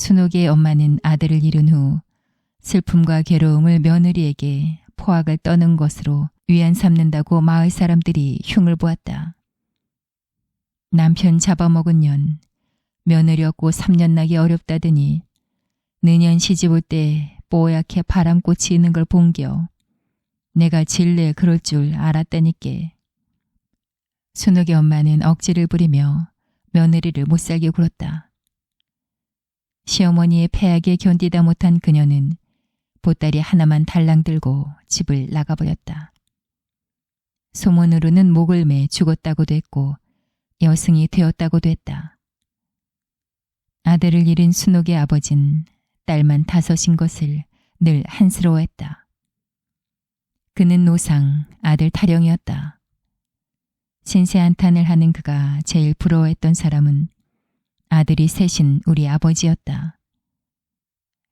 순옥의 엄마는 아들을 잃은 후 슬픔과 괴로움을 며느리에게 포악을 떠는 것으로 위안 삼는다고 마을 사람들이 흉을 보았다. 남편 잡아먹은 년, 며느리 얻고 3년 나기 어렵다더니 느년 시집 올 때 뽀얗게 바람꽃이 있는 걸 본겨. 내가 진례 그럴 줄 알았다니께. 순옥의 엄마는 억지를 부리며 며느리를 못살게 굴었다. 시어머니의 폐악에 견디다 못한 그녀는 보따리 하나만 달랑 들고 집을 나가버렸다. 소문으로는 목을 매 죽었다고도 했고 여승이 되었다고도 했다. 아들을 잃은 순옥의 아버진 딸만 5인 것을 늘 한스러워했다. 그는 노상, 아들 타령이었다. 신세한탄을 하는 그가 제일 부러워했던 사람은 아들이 셋인 우리 아버지였다.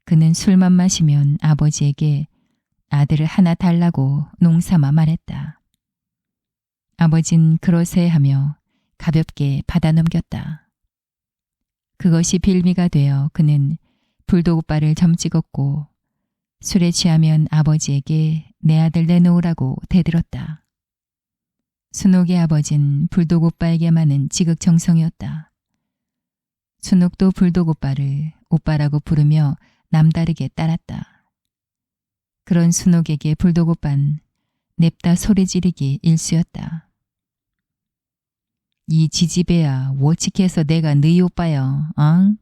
그는 술만 마시면 아버지에게 아들을 하나 달라고 농삼아 말했다. 아버진 그러세 하며 가볍게 받아 넘겼다. 그것이 빌미가 되어 그는 불독오빠를 점찍었고 술에 취하면 아버지에게 내 아들 내놓으라고 대들었다. 순옥의 아버진 불독오빠에게만은 지극정성이었다. 순옥도 불독오빠를 오빠라고 부르며 남다르게 따랐다. 그런 순옥에게 불독오빤 냅다 소리 지르기 일쑤였다. 이 지지배야 워치해서 내가 너희 오빠여, 엉?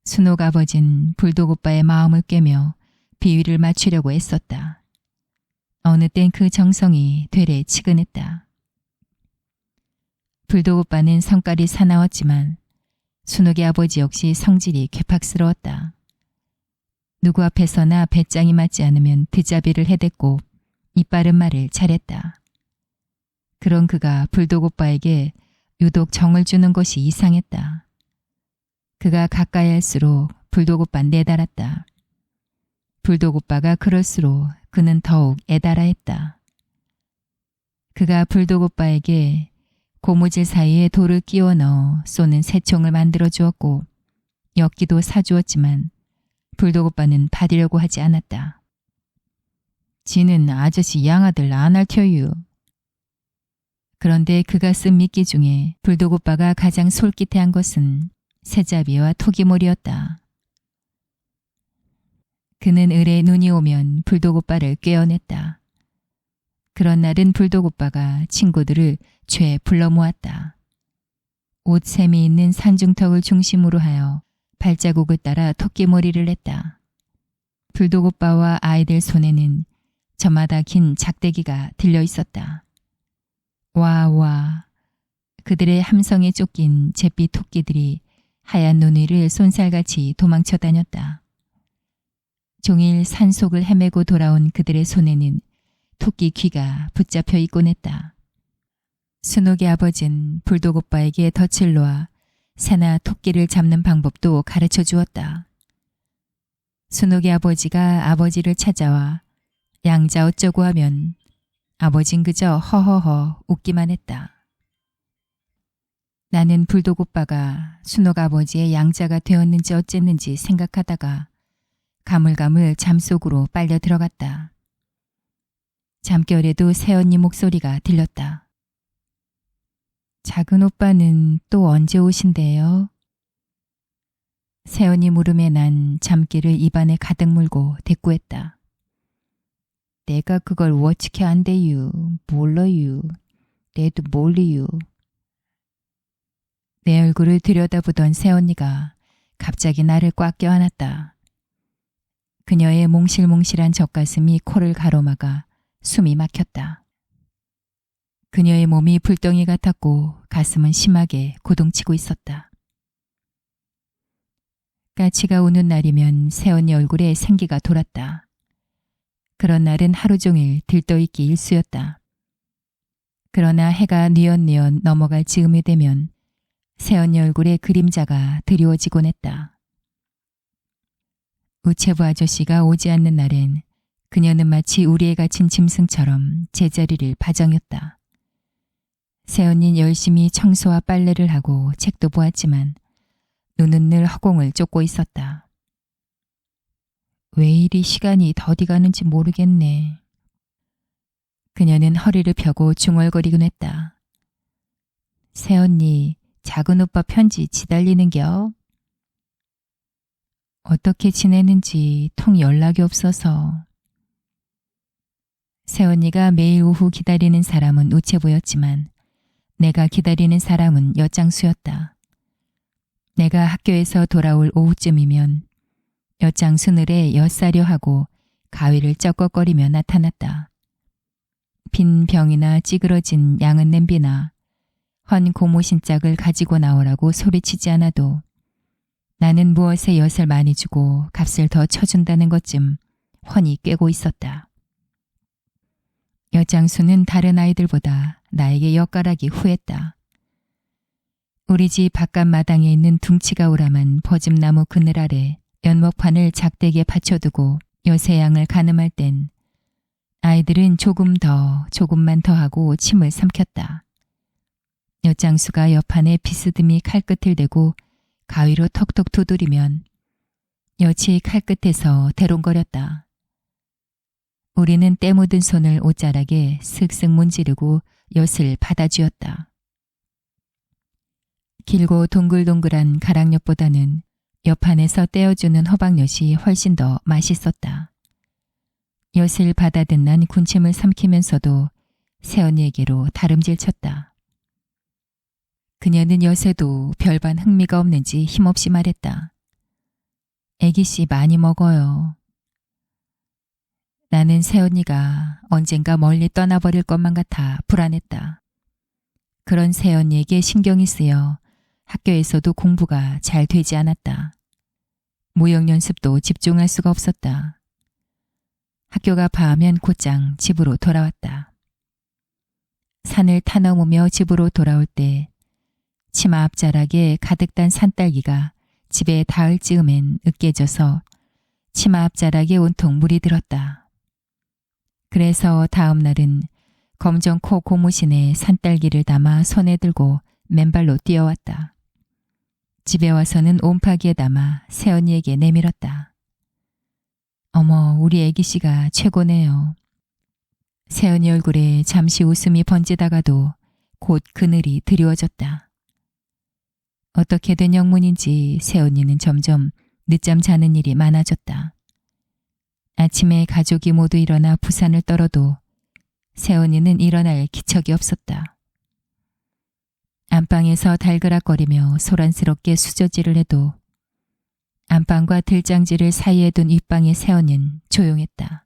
순옥 아버진 불독오빠의 마음을 꿰며 비위를 맞추려고 애썼다. 어느 땐 그 정성이 되레 치근했다. 불독오빠는 성깔이 사나웠지만 순옥의 아버지 역시 성질이 괴팍스러웠다. 누구 앞에서나 배짱이 맞지 않으면 드자비를 해댔고 이빠른 말을 잘했다. 그런 그가 불독오빠에게 유독 정을 주는 것이 이상했다. 그가 가까이 할수록 불독오빠는 내달았다. 불독오빠가 그럴수록 그는 더욱 애달아 했다. 그가 불독오빠에게 고무줄 사이에 돌을 끼워 넣어 쏘는 새총을 만들어 주었고 엿기도 사주었지만 불독오빠는 받으려고 하지 않았다. 지는 아저씨 양아들 안 할 터유. 그런데 그가 쓴 미끼 중에 불독오빠가 가장 솔깃해한 것은 새잡이와 토기몰이었다. 그는 을에 눈이 오면 불독오빠를 꿰어냈다. 그런 날은 불독오빠가 친구들을 죄 불러 모았다. 옷샘이 있는 산중턱을 중심으로 하여 발자국을 따라 토끼몰이를 했다. 불독오빠와 아이들 손에는 저마다 긴 작대기가 들려 있었다. 와, 그들의 함성에 쫓긴 잿빛 토끼들이 하얀 눈 위를 쏜살같이 도망쳐 다녔다. 종일 산속을 헤매고 돌아온 그들의 손에는 토끼 귀가 붙잡혀 있곤 했다. 순옥의 아버진 불독오빠에게 덫을 놓아 새나 토끼를 잡는 방법도 가르쳐 주었다. 순옥의 아버지가 아버지를 찾아와 양자 어쩌고 하면 아버진 그저 허허허 웃기만 했다. 나는 불독오빠가 순옥 아버지의 양자가 되었는지 어쨌는지 생각하다가 가물가물 잠속으로 빨려 들어갔다. 잠결에도 새언니 목소리가 들렸다. 작은 오빠는 또 언제 오신대요? 새언니 물음에 난 잠기를 입안에 가득 물고 대꾸했다. 내가 그걸 어떻게 안돼유. 몰라유. 내도 몰리유. 내 얼굴을 들여다보던 새언니가 갑자기 나를 꽉 껴안았다. 그녀의 몽실몽실한 젖가슴이 코를 가로막아 숨이 막혔다. 그녀의 몸이 불덩이 같았고 가슴은 심하게 고동치고 있었다. 까치가 우는 날이면 새언니 얼굴에 생기가 돌았다. 그런 날은 하루 종일 들떠있기 일쑤였다. 그러나 해가 뉘엿뉘엿 넘어갈 즈음이 되면 새언니 얼굴에 그림자가 드리워지곤 했다. 우체부 아저씨가 오지 않는 날엔 그녀는 마치 우리에 갇힌 짐승처럼 제자리를 바정했다. 새언니는 열심히 청소와 빨래를 하고 책도 보았지만 눈은 늘 허공을 쫓고 있었다. 왜 이리 시간이 더디 가는지 모르겠네. 그녀는 허리를 펴고 중얼거리곤 했다. 새언니, 작은 오빠 편지 지달리는겨? 어떻게 지내는지 통 연락이 없어서. 새언니가 매일 오후 기다리는 사람은 우체부였지만 내가 기다리는 사람은 엿장수였다. 내가 학교에서 돌아올 오후쯤이면 엿장 수늘에 엿사려 하고 가위를 쩍걱거리며 나타났다. 빈 병이나 찌그러진 양은 냄비나 헌 고무신짝을 가지고 나오라고 소리치지 않아도 나는 무엇에 엿을 많이 주고 값을 더 쳐준다는 것쯤 훤히 꿰고 있었다. 엿장수는 다른 아이들보다 나에게 엿가락이 후했다. 우리 집 바깥 마당에 있는 둥치가 오람한 버즘나무 그늘 아래 연목판을 작대게 받쳐두고 엿의 양을 가늠할 땐 아이들은 조금만 더 하고 침을 삼켰다. 엿장수가 엿판에 비스듬히 칼끝을 대고 가위로 턱턱 두드리면 엿이 칼끝에서 대롱거렸다. 우리는 때 묻은 손을 옷자락에 슥슥 문지르고 엿을 받아쥐었다. 길고 동글동글한 가락엿보다는 엿판에서 떼어주는 호박엿이 훨씬 더 맛있었다. 엿을 받아든 난 군침을 삼키면서도 새언니에게로 다름질 쳤다. 그녀는 엿에도 별반 흥미가 없는지 힘없이 말했다. 애기씨 많이 먹어요. 나는 새언니가 언젠가 멀리 떠나버릴 것만 같아 불안했다. 그런 새언니에게 신경이 쓰여 학교에서도 공부가 잘 되지 않았다. 무역 연습도 집중할 수가 없었다. 학교가 파하면 곧장 집으로 돌아왔다. 산을 타넘으며 집으로 돌아올 때 치마 앞자락에 가득 단 산딸기가 집에 닿을 즈음엔 으깨져서 치마 앞자락에 온통 물이 들었다. 그래서 다음 날은 검정코 고무신에 산딸기를 담아 손에 들고 맨발로 뛰어왔다. 집에 와서는 온파기에 담아 새언니에게 내밀었다. 어머, 우리 애기씨가 최고네요. 새언니 얼굴에 잠시 웃음이 번지다가도 곧 그늘이 드리워졌다. 어떻게 된 영문인지 새언니는 점점 늦잠 자는 일이 많아졌다. 아침에 가족이 모두 일어나 부산을 떨어도 새언니는 일어날 기척이 없었다. 안방에서 달그락거리며 소란스럽게 수저질을 해도 안방과 들장지를 사이에 둔 윗방의 새언니는 조용했다.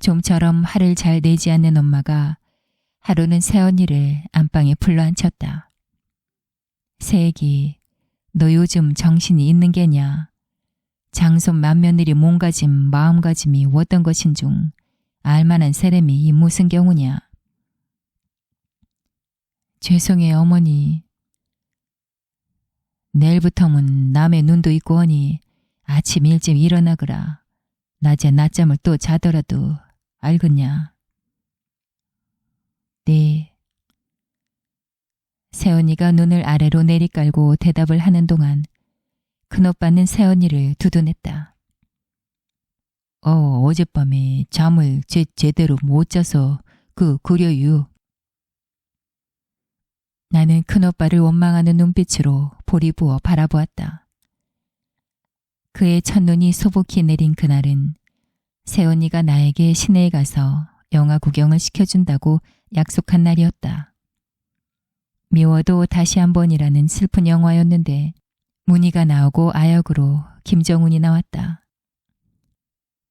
좀처럼 화를 잘 내지 않는 엄마가 하루는 새언니를 안방에 불러앉혔다. 새애기, 너 요즘 정신이 있는 게냐? 장손 맏며느리 몸가짐 마음가짐이 어떤 것인 중 알만한 세렘이 이 무슨 경우냐? 죄송해요 어머니. 내일부터는 남의 눈도 있고 하니 아침 일찍 일어나거라. 낮에 낮잠을 또 자더라도 알겠냐? 네. 새언니가 눈을 아래로 내리깔고 대답을 하는 동안 큰오빠는 새언니를 두둔했다. 어젯밤에 잠을 제대로 못 자서 그려유. 나는 큰오빠를 원망하는 눈빛으로 볼이 부어 바라보았다. 그의 첫눈이 소복히 내린 그날은 새언니가 나에게 시내에 가서 영화 구경을 시켜준다고 약속한 날이었다. 미워도 다시 한 번이라는 슬픈 영화였는데 문희가 나오고 아역으로 김정훈이 나왔다.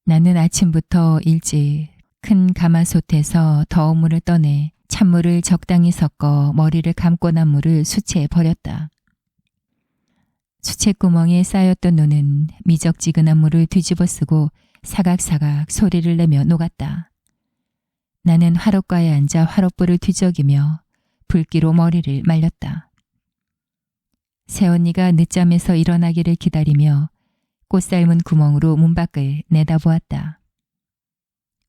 나는 아침부터 일찍 큰 가마솥에서 더운 물을 떠내 찬물을 적당히 섞어 머리를 감고 난 물을 수체에 버렸다. 수채구멍에 쌓였던 눈은 미적지근한 물을 뒤집어 쓰고 사각사각 소리를 내며 녹았다. 나는 화롯가에 앉아 화롯불을 뒤적이며 불기로 머리를 말렸다. 새언니가 늦잠에서 일어나기를 기다리며 꽃살문 구멍으로 문 밖을 내다보았다.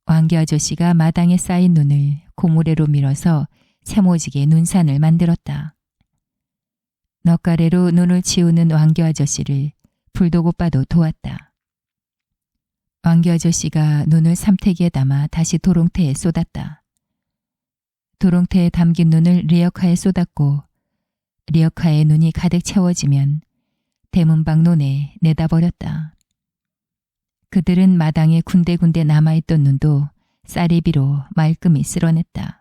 왕기 아저씨가 마당에 쌓인 눈을 고무래로 밀어서 세모지게 눈산을 만들었다. 너 넉가래로 눈을 치우는 왕교 아저씨를 불독 오빠도 도왔다. 왕교 아저씨가 눈을 삼태기에 담아 다시 도롱태에 쏟았다. 도롱태에 담긴 눈을 리어카에 쏟았고 리어카에 눈이 가득 채워지면 대문방 논에 내다버렸다. 그들은 마당에 군데군데 남아있던 눈도 쌀이비로 말끔히 쓸어냈다.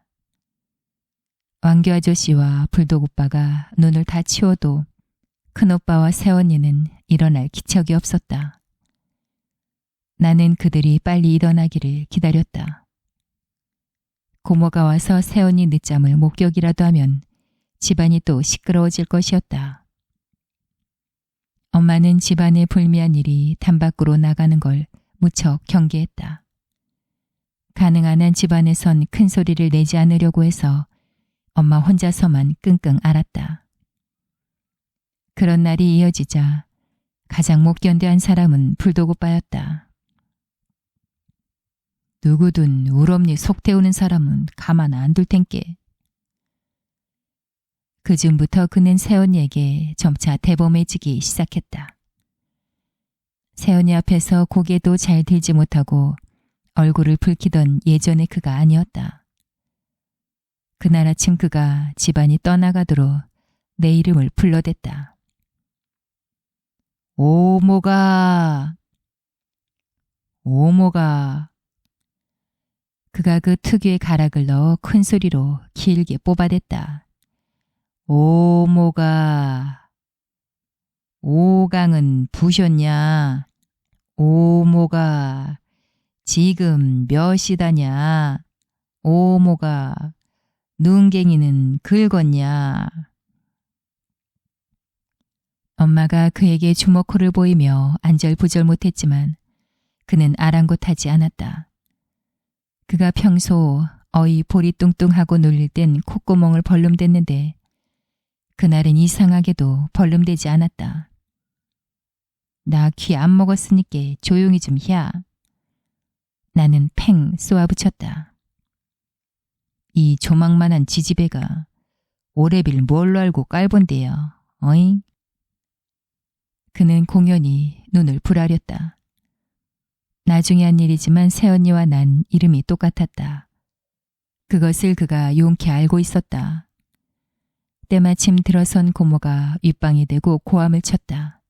왕교 아저씨와 불독 오빠가 눈을 다 치워도 큰오빠와 새언니는 일어날 기척이 없었다. 나는 그들이 빨리 일어나기를 기다렸다. 고모가 와서 새언니 늦잠을 목격이라도 하면 집안이 또 시끄러워질 것이었다. 엄마는 집안에 불미한 일이 단밖으로 나가는 걸 무척 경계했다. 가능한 한 집안에선 큰 소리를 내지 않으려고 해서 엄마 혼자서만 끙끙 앓았다. 그런 날이 이어지자 가장 못 견뎌한 사람은 불독 오빠였다. 누구든 우럼니 속 태우는 사람은 가만 안 둘 텐께. 그즈음부터 그는 새언니에게 점차 대범해지기 시작했다. 새언니 앞에서 고개도 잘 들지 못하고 얼굴을 붉히던 예전의 그가 아니었다. 그날 아침 그가 집안이 떠나가도록 내 이름을 불러댔다. 오모가! 오모가! 그가 그 특유의 가락을 넣어 큰 소리로 길게 뽑아댔다. 오모가! 오강은 부셨냐? 오모가! 지금 몇 시다냐? 오모가! 눈갱이는 긁었냐? 엄마가 그에게 주먹코를 보이며 안절부절 못했지만 그는 아랑곳하지 않았다. 그가 평소 어이 볼이 뚱뚱하고 놀릴 땐 콧구멍을 벌름댔는데 그날은 이상하게도 벌름대지 않았다. 나 귀 안 먹었으니까 조용히 좀 해. 나는 팽 쏘아붙였다. 이 조망만한 지지배가 오래빌 뭘로 알고 깔본데요. 어잉? 그는 공연히 눈을 부라렸다. 나중에 한 일이지만 새언니와 난 이름이 똑같았다. 그것을 그가 용케 알고 있었다. 때마침 들어선 고모가 윗방에 대고 고함을 쳤다.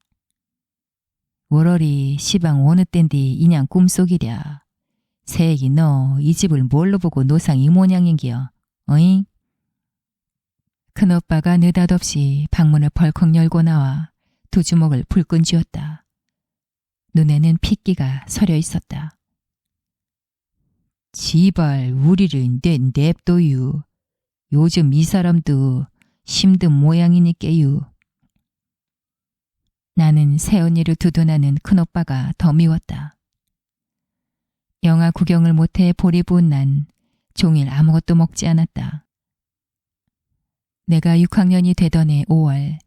월월이 시방 어느 땐디 이냥 꿈속이랴. 새애기 너 이 집을 뭘로 보고 노상 이 모양인기여. 어잉? 큰오빠가 느닷없이 방문을 벌컥 열고 나와 두 주먹을 불끈 쥐었다. 눈에는 핏기가 서려 있었다. 지발 우리를 냅둬유. 요즘 이 사람도 힘든 모양이니께유. 나는 새언니를 두둔하는 큰오빠가 더 미웠다. 영화 구경을 못해 볼이 부은 난 종일 아무것도 먹지 않았다. 내가 6학년이 되던 해 5월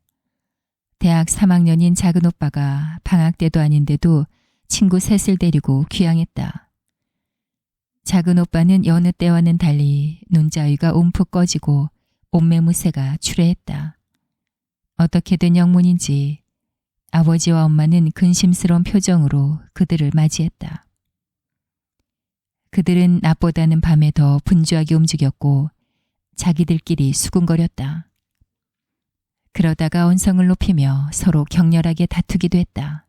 대학 3학년인 작은 오빠가 방학 때도 아닌데도 친구 셋을 데리고 귀향했다. 작은 오빠는 여느 때와는 달리 눈자위가 움푹 꺼지고 옷매무새가 추레했다. 어떻게든 영문인지 아버지와 엄마는 근심스러운 표정으로 그들을 맞이했다. 그들은 낮보다는 밤에 더 분주하게 움직였고 자기들끼리 수군거렸다. 그러다가 언성을 높이며 서로 격렬하게 다투기도 했다.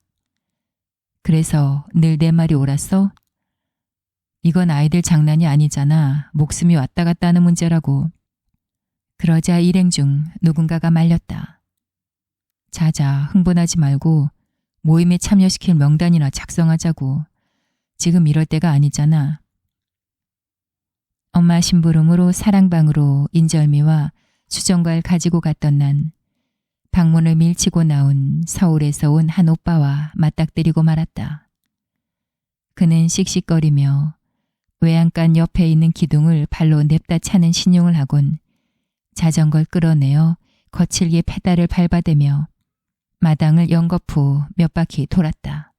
그래서 늘 내 말이 옳았어? 이건 아이들 장난이 아니잖아. 목숨이 왔다 갔다 하는 문제라고. 그러자 일행 중 누군가가 말렸다. 자자, 흥분하지 말고 모임에 참여시킬 명단이나 작성하자고. 지금 이럴 때가 아니잖아. 엄마 심부름으로 사랑방으로 인절미와 수정과를 가지고 갔던 난 방문을 밀치고 나온 서울에서 온 한 오빠와 맞닥뜨리고 말았다. 그는 씩씩거리며 외양간 옆에 있는 기둥을 발로 냅다 차는 신용을 하곤 자전거를 끌어내어 거칠게 페달을 밟아대며 마당을 연거푸 몇 바퀴 돌았다.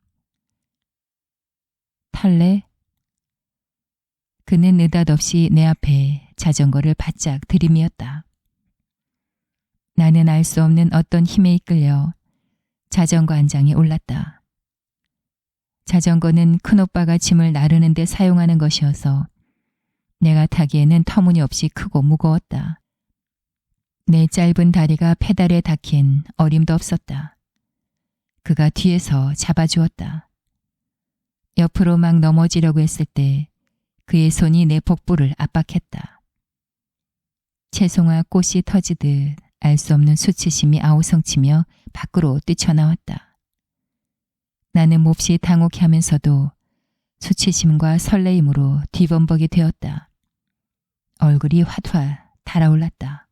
탈래? 그는 느닷없이 내 앞에 자전거를 바짝 들이미었다. 나는 알 수 없는 어떤 힘에 이끌려 자전거 안장에 올랐다. 자전거는 큰오빠가 짐을 나르는 데 사용하는 것이어서 내가 타기에는 터무니없이 크고 무거웠다. 내 짧은 다리가 페달에 닿기엔 어림도 없었다. 그가 뒤에서 잡아주었다. 옆으로 막 넘어지려고 했을 때 그의 손이 내 복부를 압박했다. 채송화 꽃이 터지듯 알 수 없는 수치심이 아우성치며 밖으로 뛰쳐나왔다. 나는 몹시 당혹해하면서도 수치심과 설레임으로 뒤범벅이 되었다. 얼굴이 화화 달아올랐다.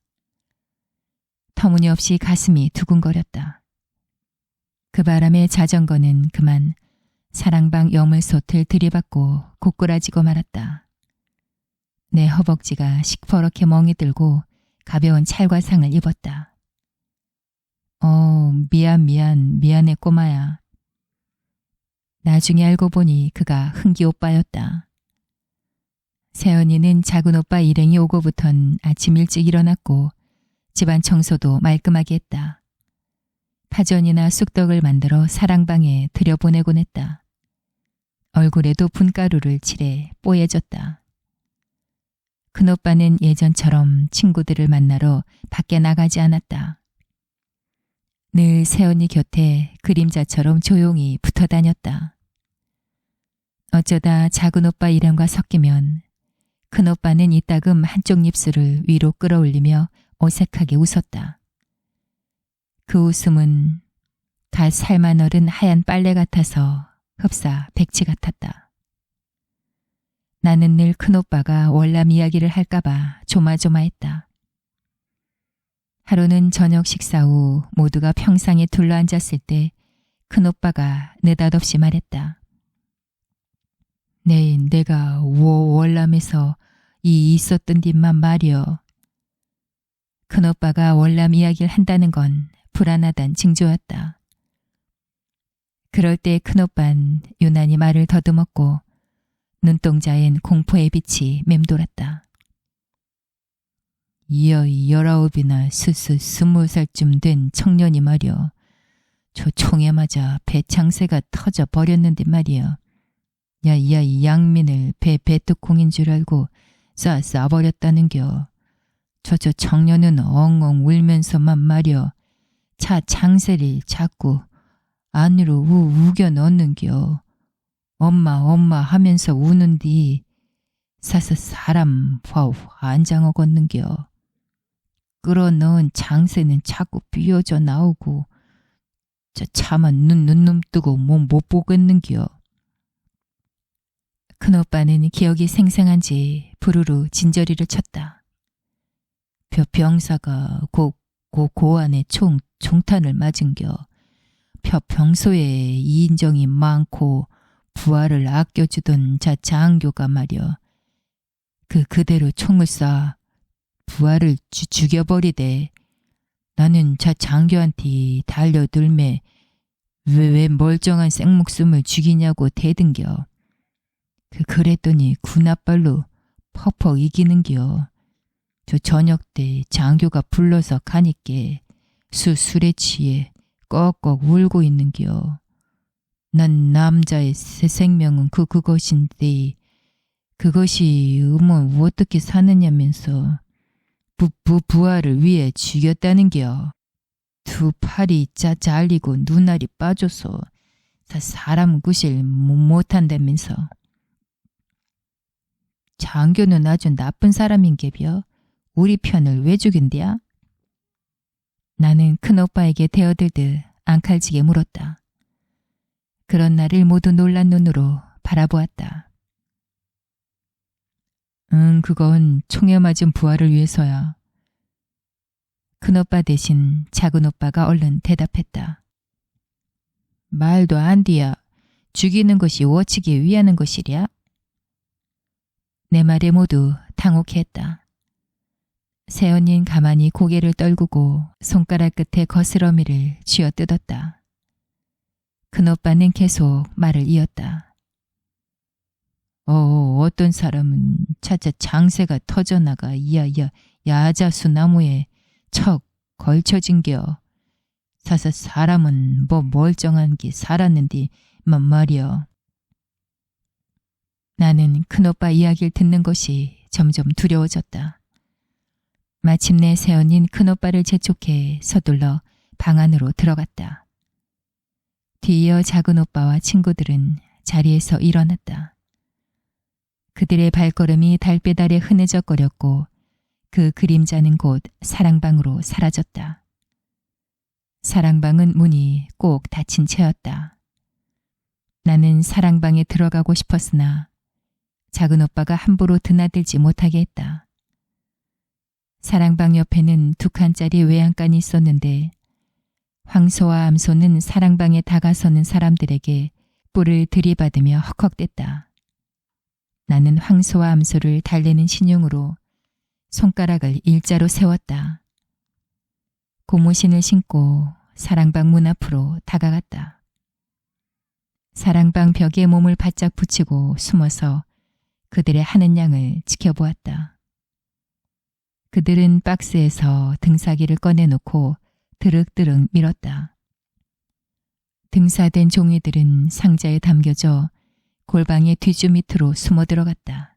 터무니없이 가슴이 두근거렸다. 그 바람에 자전거는 그만 사랑방 여물솥을 들이받고 고꾸라지고 말았다. 내 허벅지가 시퍼렇게 멍이 들고 가벼운 찰과상을 입었다. 미안해 꼬마야. 나중에 알고 보니 그가 흥기 오빠였다. 세연이는 작은 오빠 일행이 오고부턴 아침 일찍 일어났고 집안 청소도 말끔하게 했다. 파전이나 쑥떡을 만들어 사랑방에 들여보내곤 했다. 얼굴에도 분가루를 칠해 뽀얘졌다. 큰오빠는 예전처럼 친구들을 만나러 밖에 나가지 않았다. 늘 세연이 곁에 그림자처럼 조용히 붙어 다녔다. 어쩌다 작은오빠 일행과 섞이면 큰오빠는 이따금 한쪽 입술을 위로 끌어올리며 어색하게 웃었다. 그 웃음은 갓 살만 얼은 하얀 빨래 같아서 흡사 백치 같았다. 나는 늘 큰오빠가 월남 이야기를 할까봐 조마조마했다. 하루는 저녁 식사 후 모두가 평상에 둘러앉았을 때 큰오빠가 느닷없이 말했다. 내가 월남에서 있었던 뒷만 말이여. 큰오빠가 월남 이야기를 한다는 건 불안하단 징조였다. 그럴 때 큰오빤 유난히 말을 더듬었고 눈동자엔 공포의 빛이 맴돌았다. 19이나 20살쯤 된 청년이 말이여. 저 총에 맞아 배창새가 터져 버렸는데 말이여. 이 양민을 배뚜콩인 줄 알고 쏴버렸다는겨. 저 청년은 엉엉 울면서만 말이여. 차 창새를 자꾸 안으로 우겨 넣는겨. 엄마 하면서 우는디 사람 안장어 걷는겨. 끌어넣은 장새는 자꾸 삐어져 나오고 차만 눈 뜨고 못 보겠는겨. 큰오빠는 기억이 생생한지 부르르 진저리를 쳤다. 병사가 고안에 총탄을 맞은겨. 평소에 이인정이 많고 부하를 아껴주던 장교가 말이여. 그대로 총을 쏴 부하를 죽여버리대. 나는 장교한테 달려들매 왜 멀쩡한 생목숨을 죽이냐고 대든겨. 그랬더니 군홧발로 퍽퍽 이기는겨. 저녁 때 장교가 불러서 가니께 술에 취해 꺽꺽 울고 있는겨. 난 남자의 새 생명은 그것인데 그것이 어떻게 사느냐면서 부하를 위해 죽였다는겨. 두 팔이 잘리고 눈알이 빠져서 사람 구실 못한다면서. 장교는 아주 나쁜 사람인게벼. 우리 편을 왜 죽인디야? 나는 큰오빠에게 대어들듯 앙칼지게 물었다. 그런 나를 모두 놀란 눈으로 바라보았다. 그건 총에 맞은 부하를 위해서야. 큰오빠 대신 작은오빠가 얼른 대답했다. 말도 안 돼야. 죽이는 것이 워치기 위하는 것이랴? 내 말에 모두 당혹했다. 세연인 가만히 고개를 떨구고 손가락 끝에 거스러미를 쥐어뜯었다. 큰오빠는 계속 말을 이었다. 어떤 사람은 차차 장새가 터져나가 야자수 나무에 척 걸쳐진겨. 사람은 뭐 멀쩡한 게 살았는디 만 말이여. 나는 큰오빠 이야기를 듣는 것이 점점 두려워졌다. 마침내 새언닌 큰오빠를 재촉해 서둘러 방 안으로 들어갔다. 뒤이어 작은오빠와 친구들은 자리에서 일어났다. 그들의 발걸음이 달배달에 흐느적거렸고 그 그림자는 곧 사랑방으로 사라졌다. 사랑방은 문이 꼭 닫힌 채였다. 나는 사랑방에 들어가고 싶었으나 작은오빠가 함부로 드나들지 못하게 했다. 사랑방 옆에는 2칸짜리 외양간이 있었는데 황소와 암소는 사랑방에 다가서는 사람들에게 뿔을 들이받으며 헉헉댔다. 나는 황소와 암소를 달래는 신용으로 손가락을 일자로 세웠다. 고무신을 신고 사랑방 문 앞으로 다가갔다. 사랑방 벽에 몸을 바짝 붙이고 숨어서 그들의 하는 양을 지켜보았다. 그들은 박스에서 등사기를 꺼내놓고 드륵드륵 밀었다. 등사된 종이들은 상자에 담겨져 골방의 뒷주 밑으로 숨어 들어갔다.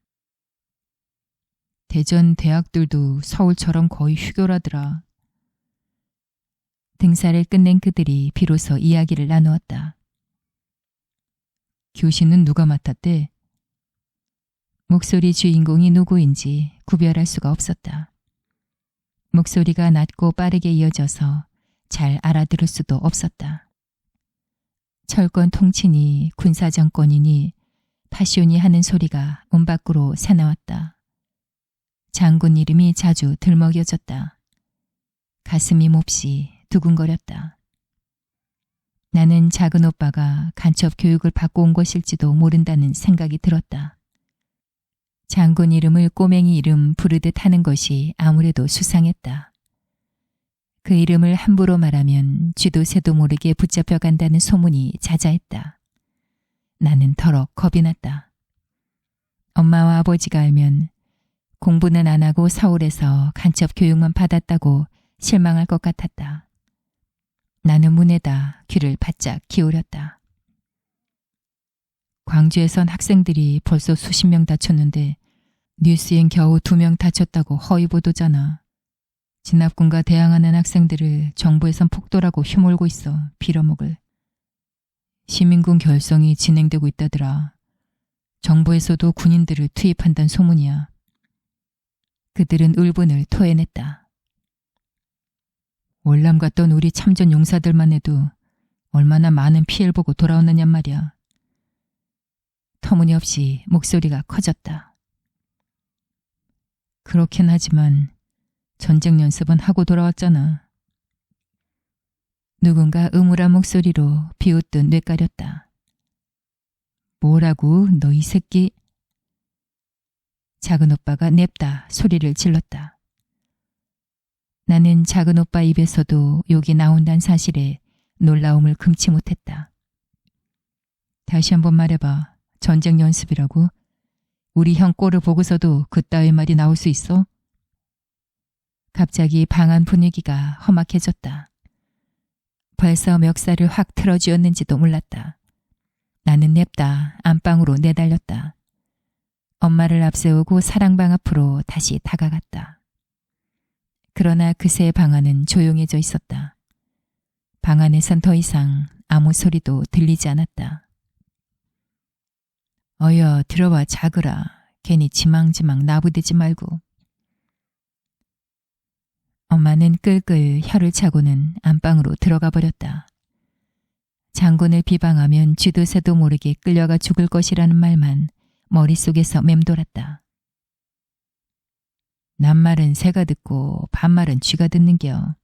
대전 대학들도 서울처럼 거의 휴교라더라. 등사를 끝낸 그들이 비로소 이야기를 나누었다. 교시는 누가 맡았대? 목소리 주인공이 누구인지 구별할 수가 없었다. 목소리가 낮고 빠르게 이어져서 잘 알아들을 수도 없었다. 철권 통치니 군사정권이니 파쇼니 하는 소리가 문 밖으로 새나왔다. 장군 이름이 자주 들먹여졌다. 가슴이 몹시 두근거렸다. 나는 작은 오빠가 간첩 교육을 받고 온 것일지도 모른다는 생각이 들었다. 장군 이름을 꼬맹이 이름 부르듯 하는 것이 아무래도 수상했다. 그 이름을 함부로 말하면 쥐도 새도 모르게 붙잡혀 간다는 소문이 자자했다. 나는 더럭 겁이 났다. 엄마와 아버지가 알면 공부는 안 하고 서울에서 간첩 교육만 받았다고 실망할 것 같았다. 나는 문에다 귀를 바짝 기울였다. 광주에선 학생들이 벌써 수십 명 다쳤는데 뉴스엔 겨우 2명 다쳤다고 허위 보도잖아. 진압군과 대항하는 학생들을 정부에선 폭도라고 휘몰고 있어. 빌어먹을. 시민군 결성이 진행되고 있다더라. 정부에서도 군인들을 투입한다는 소문이야. 그들은 울분을 토해냈다. 월남 갔던 우리 참전 용사들만 해도 얼마나 많은 피해를 보고 돌아왔느냔 말이야. 터무니없이 목소리가 커졌다. 그렇긴 하지만 전쟁 연습은 하고 돌아왔잖아. 누군가 음울한 목소리로 비웃듯 뇌까렸다. 뭐라고 너 이 새끼? 작은 오빠가 냅다 소리를 질렀다. 나는 작은 오빠 입에서도 욕이 나온다는 사실에 놀라움을 금치 못했다. 다시 한번 말해봐. 전쟁 연습이라고? 우리 형 꼴을 보고서도 그따위 말이 나올 수 있어? 갑자기 방 안 분위기가 험악해졌다. 벌써 멱살을 확 틀어쥐었는지도 몰랐다. 나는 냅다 안방으로 내달렸다. 엄마를 앞세우고 사랑방 앞으로 다시 다가갔다. 그러나 그새 방 안은 조용해져 있었다. 방 안에선 더 이상 아무 소리도 들리지 않았다. 어여 들어와 자거라. 괜히 지망지망 나부대지 말고. 엄마는 끌끌 혀를 차고는 안방으로 들어가 버렸다. 장군을 비방하면 쥐도 새도 모르게 끌려가 죽을 것이라는 말만 머릿속에서 맴돌았다. 남말은 새가 듣고 반말은 쥐가 듣는겨.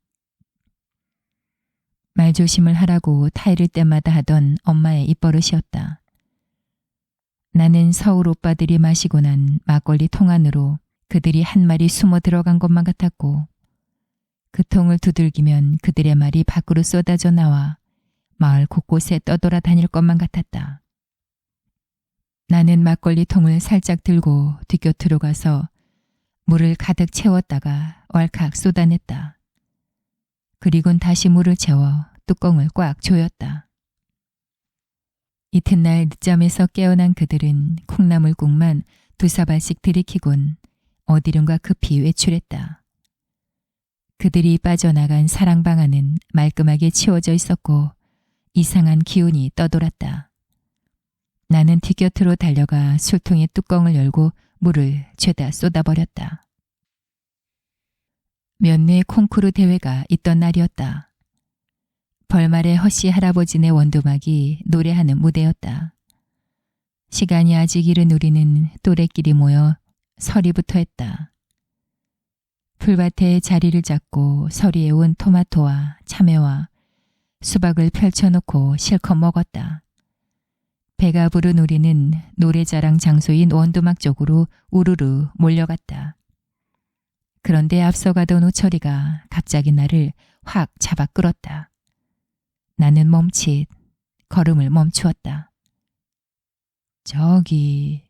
말조심을 하라고 타이를 때마다 하던 엄마의 입버릇이었다. 나는 서울 오빠들이 마시고 난 막걸리 통 안으로 그들이 한 말이 숨어 들어간 것만 같았고 그 통을 두들기면 그들의 말이 밖으로 쏟아져 나와 마을 곳곳에 떠돌아 다닐 것만 같았다. 나는 막걸리 통을 살짝 들고 뒷곁으로 가서 물을 가득 채웠다가 왈칵 쏟아냈다. 그리곤 다시 물을 채워 뚜껑을 꽉 조였다. 이튿날 늦잠에서 깨어난 그들은 콩나물국만 2사발씩 들이키곤 어디론가 급히 외출했다. 그들이 빠져나간 사랑방 안은 말끔하게 치워져 있었고 이상한 기운이 떠돌았다. 나는 뒷곁으로 달려가 술통의 뚜껑을 열고 물을 죄다 쏟아버렸다. 면회 콩쿠르 대회가 있던 날이었다. 벌말에 허씨 할아버지네 원두막이 노래하는 무대였다. 시간이 아직 이른 우리는 또래끼리 모여 서리부터 했다. 풀밭에 자리를 잡고 서리에 온 토마토와 참외와 수박을 펼쳐놓고 실컷 먹었다. 배가 부른 우리는 노래자랑 장소인 원두막 쪽으로 우르르 몰려갔다. 그런데 앞서가던 우철이가 갑자기 나를 확 잡아 끌었다. 나는 멈칫 걸음을 멈추었다. 저기...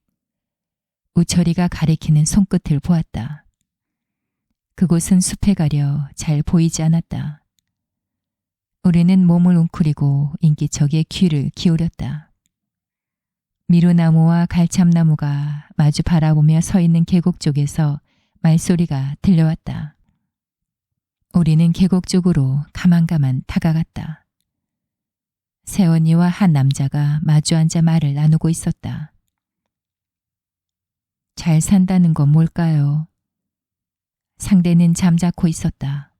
우철이가 가리키는 손끝을 보았다. 그곳은 숲에 가려 잘 보이지 않았다. 우리는 몸을 웅크리고 인기척에 귀를 기울였다. 미루나무와 갈참나무가 마주 바라보며 서 있는 계곡 쪽에서 말소리가 들려왔다. 우리는 계곡 쪽으로 가만가만 다가갔다. 새언니와 한 남자가 마주 앉아 말을 나누고 있었다. 잘 산다는 건 뭘까요? 상대는 잠자코 있었다.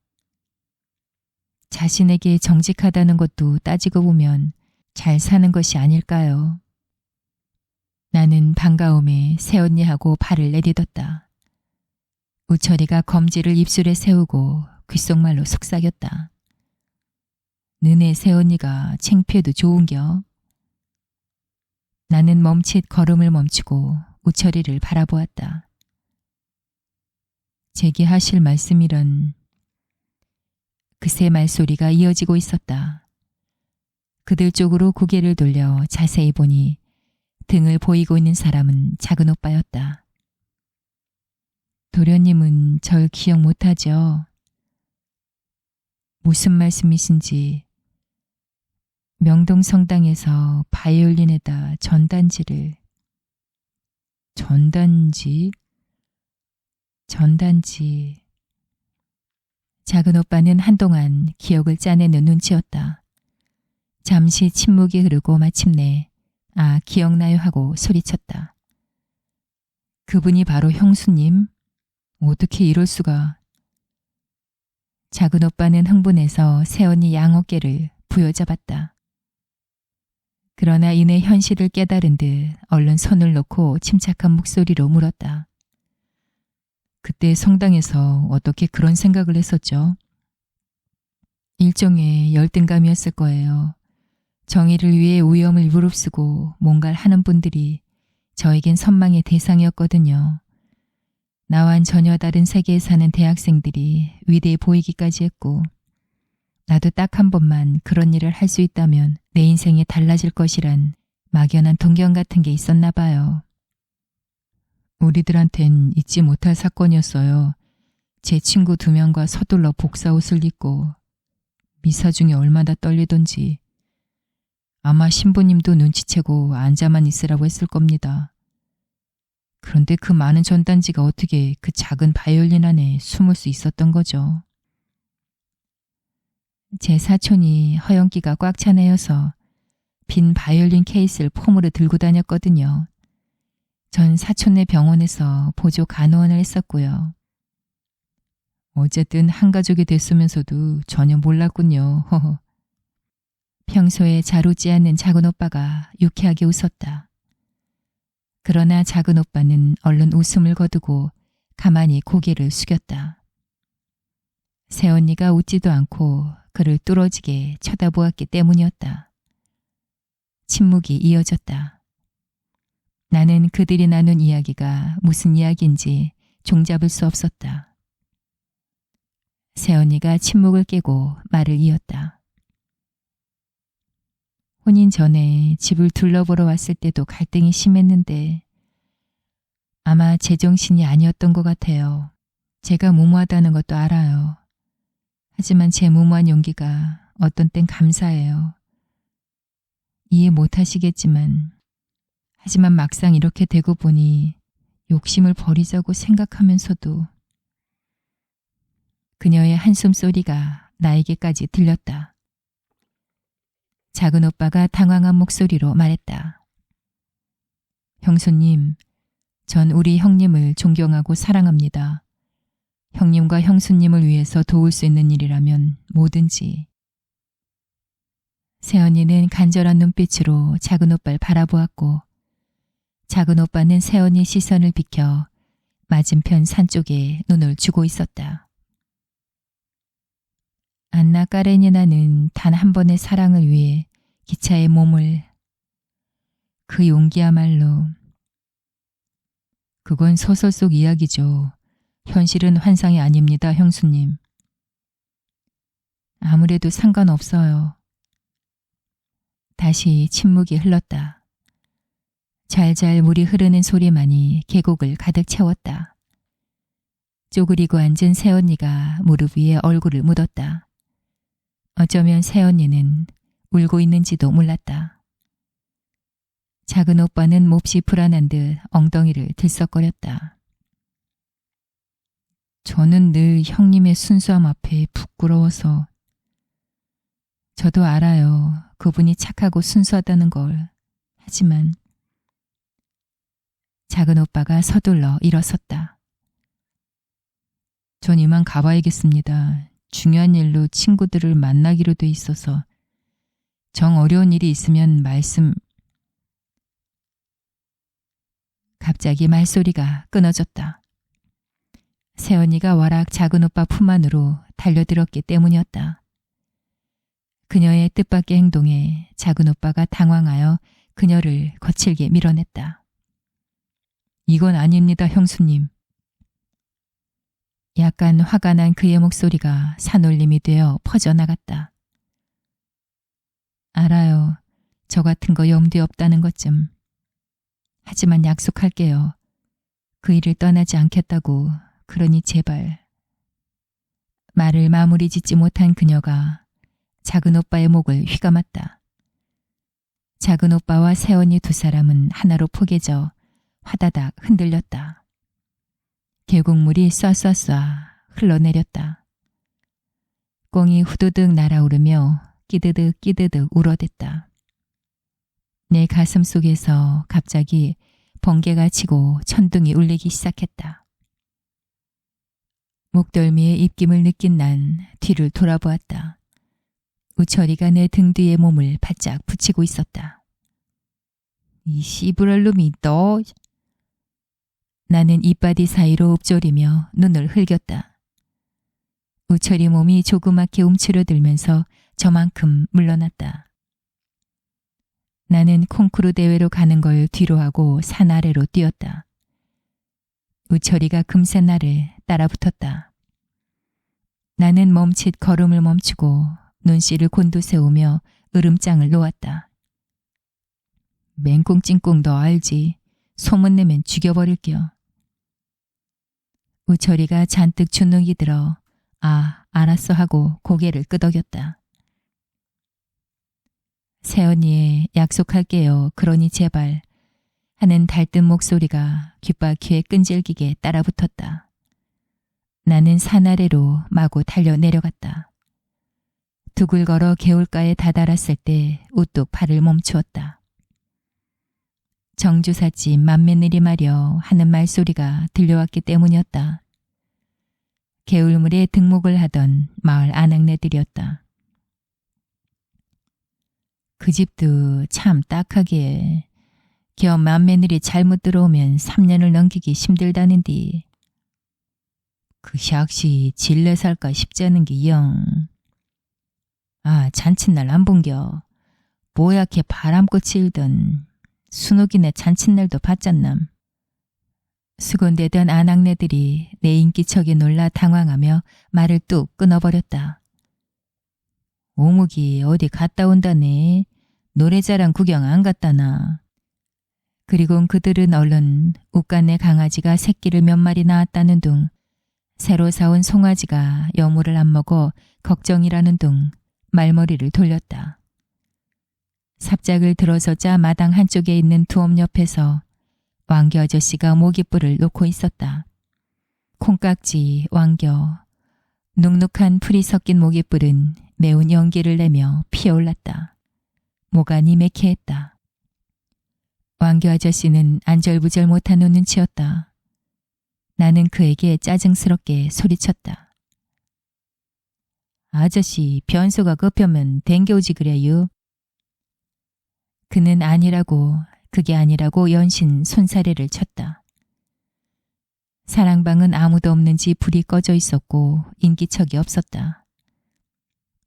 자신에게 정직하다는 것도 따지고 보면 잘 사는 것이 아닐까요? 나는 반가움에 새언니하고 발을 내딛었다. 우철이가 검지를 입술에 세우고 귓속말로 속삭였다. 너네 새언니가 창피해도 좋은겨? 나는 멈칫 걸음을 멈추고 우철이를 바라보았다. 제게 하실 말씀이란... 그새 말소리가 이어지고 있었다. 그들 쪽으로 고개를 돌려 자세히 보니 등을 보이고 있는 사람은 작은 오빠였다. 도련님은 절 기억 못하죠? 무슨 말씀이신지. 명동성당에서 바이올린에다 전단지를... 전단지? 작은 오빠는 한동안 기억을 짜내는 눈치였다. 잠시 침묵이 흐르고 마침내 아, 기억나요 하고 소리쳤다. 그분이 바로 형수님? 어떻게 이럴 수가. 작은 오빠는 흥분해서 새언니 양어깨를 부여잡았다. 그러나 이내 현실을 깨달은 듯 얼른 손을 놓고 침착한 목소리로 물었다. 그때 성당에서 어떻게 그런 생각을 했었죠? 일종의 열등감이었을 거예요. 정의를 위해 위험을 무릅쓰고 뭔가를 하는 분들이 저에겐 선망의 대상이었거든요. 나와는 전혀 다른 세계에 사는 대학생들이 위대해 보이기까지 했고 나도 딱 한 번만 그런 일을 할 수 있다면 내 인생이 달라질 것이란 막연한 동경 같은 게 있었나 봐요. 우리들한텐 잊지 못할 사건이었어요. 제 친구 2명과 서둘러 복사옷을 입고 미사 중에 얼마나 떨리던지. 아마 신부님도 눈치채고 앉아만 있으라고 했을 겁니다. 그런데 그 많은 전단지가 어떻게 그 작은 바이올린 안에 숨을 수 있었던 거죠. 제 사촌이 허영기가 꽉 찬 애여서 빈 바이올린 케이스를 폼으로 들고 다녔거든요. 전 사촌네 병원에서 보조 간호원을 했었고요. 어쨌든 한 가족이 됐으면서도 전혀 몰랐군요. 허허. 평소에 잘 웃지 않는 작은 오빠가 유쾌하게 웃었다. 그러나 작은 오빠는 얼른 웃음을 거두고 가만히 고개를 숙였다. 새언니가 웃지도 않고 그를 뚫어지게 쳐다보았기 때문이었다. 침묵이 이어졌다. 나는 그들이 나눈 이야기가 무슨 이야기인지 종잡을 수 없었다. 새언니가 침묵을 깨고 말을 이었다. 혼인 전에 집을 둘러보러 왔을 때도 갈등이 심했는데 아마 제정신이 아니었던 것 같아요. 제가 무모하다는 것도 알아요. 하지만 제 무모한 용기가 어떤 땐 감사해요. 이해 못하시겠지만 하지만 막상 이렇게 되고 보니 욕심을 버리자고 생각하면서도 그녀의 한숨 소리가 나에게까지 들렸다. 작은 오빠가 당황한 목소리로 말했다. 형수님, 전 우리 형님을 존경하고 사랑합니다. 형님과 형수님을 위해서 도울 수 있는 일이라면 뭐든지. 새언니는 간절한 눈빛으로 작은 오빠를 바라보았고 작은 오빠는 새언니 시선을 비켜 맞은편 산 쪽에 눈을 주고 있었다. 안나 까레니나는 단 한 번의 사랑을 위해 기차의 몸을 그 용기야말로 그건 소설 속 이야기죠. 현실은 환상이 아닙니다, 형수님. 아무래도 상관없어요. 다시 침묵이 흘렀다. 잘잘 물이 흐르는 소리만이 계곡을 가득 채웠다. 쪼그리고 앉은 새언니가 무릎 위에 얼굴을 묻었다. 어쩌면 새언니는 울고 있는지도 몰랐다. 작은 오빠는 몹시 불안한 듯 엉덩이를 들썩거렸다. 저는 늘 형님의 순수함 앞에 부끄러워서. 저도 알아요. 그분이 착하고 순수하다는 걸. 하지만 작은 오빠가 서둘러 일어섰다. 전 이만 가봐야겠습니다. 중요한 일로 친구들을 만나기로 돼 있어서 정 어려운 일이 있으면 말씀... 갑자기 말소리가 끊어졌다. 새언니가 와락 작은 오빠 품 안으로 달려들었기 때문이었다. 그녀의 뜻밖의 행동에 작은 오빠가 당황하여 그녀를 거칠게 밀어냈다. 이건 아닙니다, 형수님. 약간 화가 난 그의 목소리가 산울림이 되어 퍼져나갔다. 알아요. 저 같은 거 염두에 없다는 것 좀. 하지만 약속할게요. 그 일을 떠나지 않겠다고. 그러니 제발. 말을 마무리 짓지 못한 그녀가 작은 오빠의 목을 휘감았다. 작은 오빠와 새언니 두 사람은 하나로 포개져 화다닥 흔들렸다. 계곡물이 쏴쏴쏴 흘러내렸다. 꽁이 후두둑 날아오르며 끼드득 끼드득 울어댔다. 내 가슴 속에서 갑자기 번개가 치고 천둥이 울리기 시작했다. 목덜미의 입김을 느낀 난 뒤를 돌아보았다. 우철이가 내 등 뒤에 몸을 바짝 붙이고 있었다. 이 씨부랄 놈이 너... 나는 이바디 사이로 읊조리며 눈을 흘겼다. 우철이 몸이 조그맣게 움츠러들면서 저만큼 물러났다. 나는 콩쿠르 대회로 가는 걸 뒤로하고 산 아래로 뛰었다. 우철이가 금세 나를 따라붙었다. 나는 멈칫 걸음을 멈추고 눈씨를 곤두세우며 으름장을 놓았다. 맹꽁찡꽁 너 알지? 소문내면 죽여버릴게요. 우철이가 잔뜩 주눅이 들어 아, 알았어 하고 고개를 끄덕였다. 새언니의 약속할게요. 그러니 제발 하는 달뜬 목소리가 귓바퀴에 끈질기게 따라붙었다. 나는 산 아래로 마구 달려 내려갔다. 둑을 걸어 개울가에 다다랐을 때 우뚝 발을 멈추었다. 정주사집 맏며느리 말여 하는 말소리가 들려왔기 때문이었다. 개울물에 등목을 하던 마을 아낙네들이었다. 그 집도 참 딱하게 겨 맏며느리 잘못 들어오면 3년을 넘기기 힘들다는디. 그 샥시 질레 살까 싶지 않은 게 영. 아, 잔칫날 안 본겨. 뽀얗게 바람꽃이 일던 순옥이네 잔칫날도 봤잖남. 수군대던 아낙네들이 내 인기척에 놀라 당황하며 말을 뚝 끊어버렸다. 오목이 어디 갔다 온다네. 노래자랑 구경 안 갔다나. 그리곤 그들은 얼른 웃간내 강아지가 새끼를 몇 마리 낳았다는 둥 새로 사온 송아지가 여물을 안 먹어 걱정이라는 둥 말머리를 돌렸다. 삽작을 들어서자 마당 한쪽에 있는 두엄 옆에서 왕겨 아저씨가 모깃불을 놓고 있었다. 콩깍지, 왕겨, 눅눅한 풀이 섞인 모깃불은 매운 연기를 내며 피어올랐다. 모간이 매캐했다. 왕겨 아저씨는 안절부절 못한 눈치였다. 나는 그에게 짜증스럽게 소리쳤다. 아저씨, 변소가 급하면 댕겨오지 그래요. 그는 그게 아니라고 연신 손사래를 쳤다. 사랑방은 아무도 없는지 불이 꺼져 있었고 인기척이 없었다.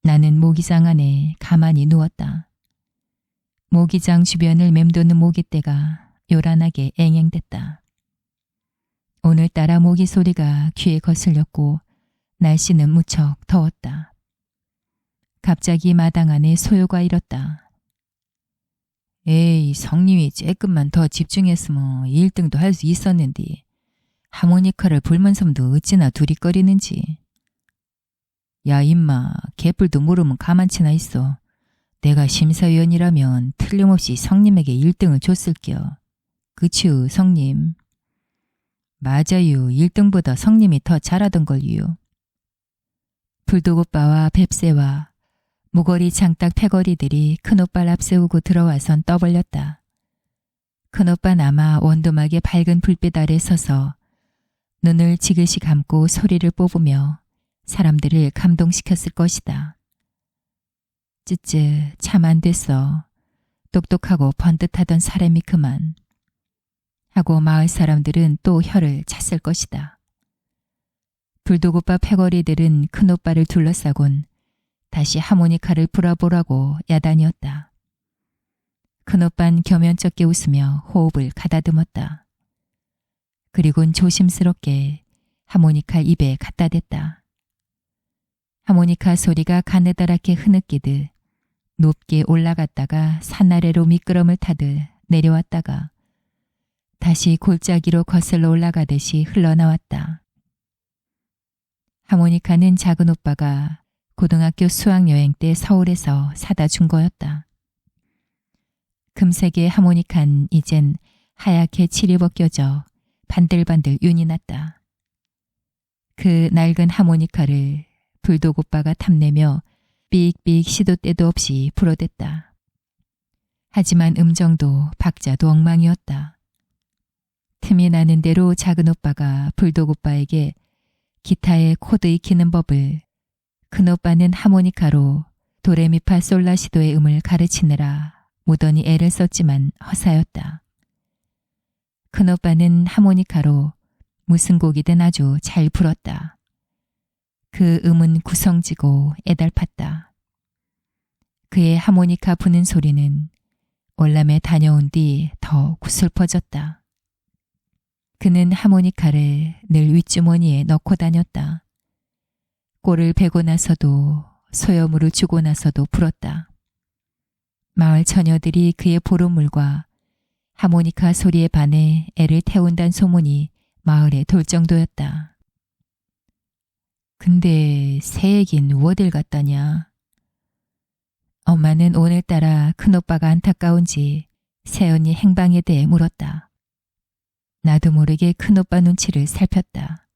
나는 모기장 안에 가만히 누웠다. 모기장 주변을 맴도는 모기떼가 요란하게 앵앵댔다. 오늘따라 모기 소리가 귀에 거슬렸고 날씨는 무척 더웠다. 갑자기 마당 안에 소요가 일었다. 에이, 성님이 조금만 더 집중했으면 1등도 할 수 있었는데 하모니카를 불면서도 어찌나 두리거리는지. 야 임마, 개뿔도 모르면 가만치나 있어. 내가 심사위원이라면 틀림없이 성님에게 1등을 줬을겨. 그치요, 성님. 맞아요. 1등보다 성님이 더 잘하던걸요. 불독오빠와 뱁새와 무거리 장딱 패거리들이 큰오빠를 앞세우고 들어와선 떠벌렸다. 큰오빠는 아마 원두막의 밝은 불빛 아래 서서 눈을 지그시 감고 소리를 뽑으며 사람들을 감동시켰을 것이다. 쯔쯔, 참 안 됐어. 똑똑하고 번듯하던 사람이 그만. 하고 마을 사람들은 또 혀를 찼을 것이다. 불독오빠 패거리들은 큰오빠를 둘러싸곤 다시 하모니카를 불어보라고 야단이었다. 큰오빤 겸연쩍게 웃으며 호흡을 가다듬었다. 그리곤 조심스럽게 하모니카 입에 갖다 댔다. 하모니카 소리가 가느다랗게 흐느끼듯 높게 올라갔다가 산 아래로 미끄럼을 타듯 내려왔다가 다시 골짜기로 거슬러 올라가듯이 흘러나왔다. 하모니카는 작은 오빠가 고등학교 수학여행 때 서울에서 사다 준 거였다. 금색의 하모니칸 이젠 하얗게 칠이 벗겨져 반들반들 윤이 났다. 그 낡은 하모니카를 불독 오빠가 탐내며 삑삑 시도 때도 없이 불어댔다. 하지만 음정도 박자도 엉망이었다. 틈이 나는 대로 작은 오빠가 불독 오빠에게 기타의 코드 익히는 법을, 큰 오빠는 하모니카로 도레미파 솔라시도의 음을 가르치느라 무던히 애를 썼지만 허사였다. 큰 오빠는 하모니카로 무슨 곡이든 아주 잘 불었다. 그 음은 구성지고 애달팠다. 그의 하모니카 부는 소리는 월남에 다녀온 뒤 더 구슬퍼졌다. 그는 하모니카를 늘 윗주머니에 넣고 다녔다. 꼴을 베고 나서도 소염으로 주고 나서도 불었다. 마을 처녀들이 그의 보름물과 하모니카 소리에 반해 애를 태운다는 소문이 마을에 돌 정도였다. 근데 새애긴 어딜 갔다냐? 엄마는 오늘따라 큰오빠가 안타까운지 새언니 행방에 대해 물었다. 나도 모르게 큰오빠 눈치를 살폈다.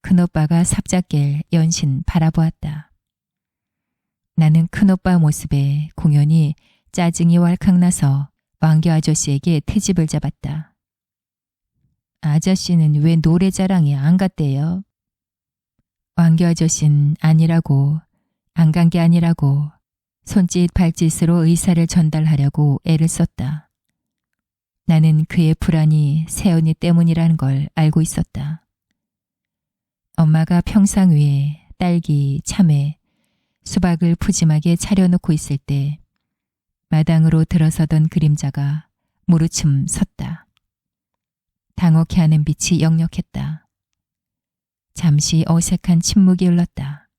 큰오빠가 삽작길 연신 바라보았다. 나는 큰오빠 모습에 공연히 짜증이 왈칵 나서 왕겨 아저씨에게 트집을 잡았다. 아저씨는 왜 노래 자랑에 안 갔대요? 왕겨 아저씨는 아니라고, 안 간 게 아니라고 손짓 발짓으로 의사를 전달하려고 애를 썼다. 나는 그의 불안이 새언니 때문이라는 걸 알고 있었다. 엄마가 평상 위에 딸기, 참외, 수박을 푸짐하게 차려놓고 있을 때 마당으로 들어서던 그림자가 무르춤 섰다. 당혹해하는 빛이 역력했다. 잠시 어색한 침묵이 흘렀다.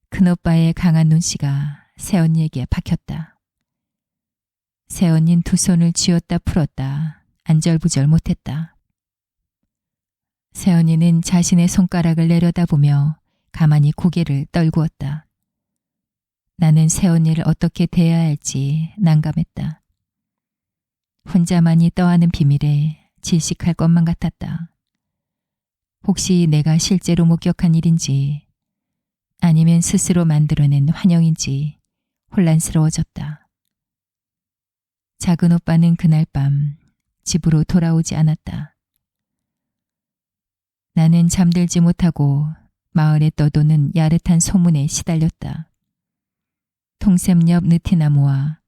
큰오빠의 강한 눈시가 새언니에게 박혔다. 새언니는 두 손을 쥐었다 풀었다 안절부절 못했다. 새언니는 자신의 손가락을 내려다보며 가만히 고개를 떨구었다. 나는 새언니를 어떻게 대해야 할지 난감했다. 혼자만이 떠하는 비밀에 질식할 것만 같았다. 혹시 내가 실제로 목격한 일인지 아니면 스스로 만들어낸 환영인지 혼란스러워졌다. 작은 오빠는 그날 밤 집으로 돌아오지 않았다. 나는 잠들지 못하고 마을에 떠도는 야릇한 소문에 시달렸다. 통샘 옆 느티나무와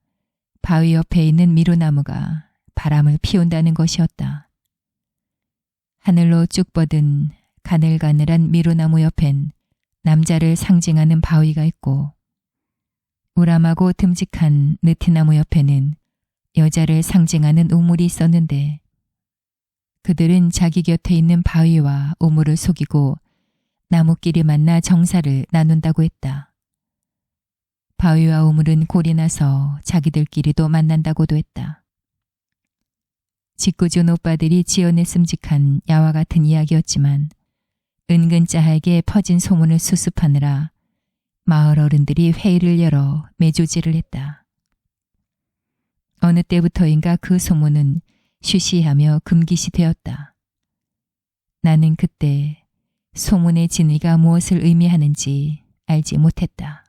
바위 옆에 있는 미루나무가 바람을 피운다는 것이었다. 하늘로 쭉 뻗은 가늘가늘한 미루나무 옆엔 남자를 상징하는 바위가 있고 우람하고 듬직한 느티나무 옆에는 여자를 상징하는 우물이 있었는데 그들은 자기 곁에 있는 바위와 우물을 속이고 나무끼리 만나 정사를 나눈다고 했다. 바위와 우물은 골이 나서 자기들끼리도 만난다고도 했다. 짓궂은 오빠들이 지어냈음직한 야와 같은 이야기였지만 은근 짜하게 퍼진 소문을 수습하느라 마을 어른들이 회의를 열어 매조지를 했다. 어느 때부터인가 그 소문은 쉬쉬하며 금기시 되었다. 나는 그때 소문의 진위가 무엇을 의미하는지 알지 못했다.